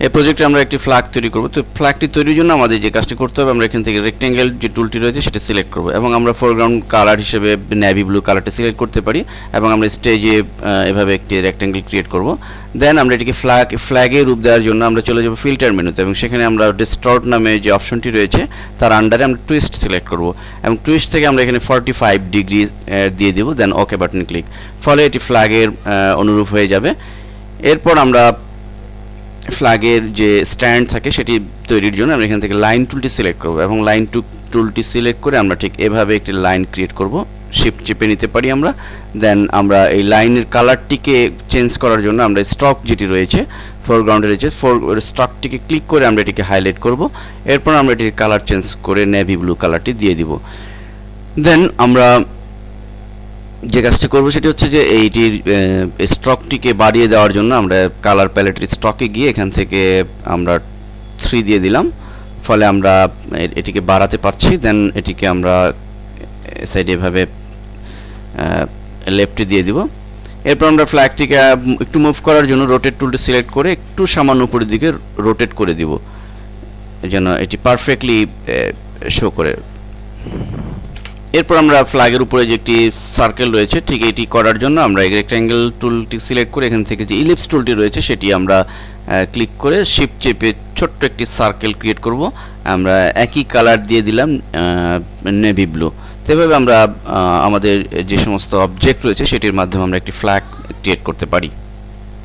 এই প্রজেক্টে আমরা একটি ফ্ল্যাগ তৈরি করব। তো ফ্ল্যাগটি তৈরির জন্য আমাদের যে কাজটি করতে হবে, আমরা এখান থেকে রেক্টেঙ্গেল যে টুলটি রয়েছে সেটা সিলেক্ট করব এবং আমরা ফোরগ্রাউন্ড কালার হিসেবে নেভি ব্লু কালারটি সিলেক্ট করতে পারি এবং আমরা স্টেজে এভাবে একটি রেক্টেঙ্গেল ক্রিয়েট করব। দেন আমরা এটিকে ফ্ল্যাগে রূপ দেওয়ার জন্য আমরা চলে যাব ফিল্টার মেনুতে এবং সেখানে আমরা ডিস্টর্ট নামে যে অপশনটি রয়েছে তার আন্ডারে আমরা টুইস্ট সিলেক্ট করব এবং টুইস্ট থেকে আমরা এখানে 45 ডিগ্রি দিয়ে দেব। দেন ওকে বাটন ক্লিক, ফলে এটি ফ্ল্যাগের অনুরূপ হয়ে যাবে। এরপর আমরা ফ্ল্যাগের যে স্ট্যান্ড থাকে সেটি তৈরির জন্য আমরা এখান থেকে লাইন টুলটি সিলেক্ট করব এবং লাইন টুলটি সিলেক্ট করে আমরা ঠিক এভাবে একটি লাইন ক্রিয়েট করব। শিফট চেপে নিতে পারি আমরা। দেন আমরা এই লাইনের কালারটিকে চেঞ্জ করার জন্য আমরা স্ট্রক যেটি রয়েছে ফোরগ্রাউন্ডে রয়েছে স্ট্রকটিকে ক্লিক করে আমরা এটিকে হাইলাইট করব। এরপর আমরা এটির কালার চেঞ্জ করে নেভি ব্লু কালারটি দিয়ে দিব। দেন আমরা যে কাজটি করব সেটি হচ্ছে যে এইটির স্ট্রকটিকে বাড়িয়ে দেওয়ার জন্য আমরা কালার প্যালেটের স্টকে গিয়ে এখান থেকে আমরা 3 দিয়ে দিলাম, ফলে আমরা এটিকে বাড়াতে পারছি। দেন এটিকে আমরা সাইডে এভাবে লেফটে দিয়ে দিব। এরপর আমরা ফ্ল্যাগটিকে একটু মুভ করার জন্য রোটেট টুলটি সিলেক্ট করে একটু সামান্য উপরের দিকে রোটেট করে দিব যেন এটি পারফেক্টলি শো করে। এরপর আমরা ফ্ল্যাগের উপরে যে একটি সার্কেল রয়েছে ঠিক এটি করার জন্য আমরা রেক্ট্যাঙ্গেল টুলটি সিলেক্ট করে এখান থেকে যে ইলিপস টুলটি রয়েছে সেটি আমরা ক্লিক করে শিফট চেপে ছোট্ট একটি সার্কেল ক্রিয়েট করব। আমরা একই কালার দিয়ে দিলাম নেভি ব্লু। তো এভাবে আমরা আমাদের যে সমস্ত অবজেক্ট রয়েছে সেটির মাধ্যমে আমরা একটি ফ্ল্যাগ ক্রিয়েট করতে পারি।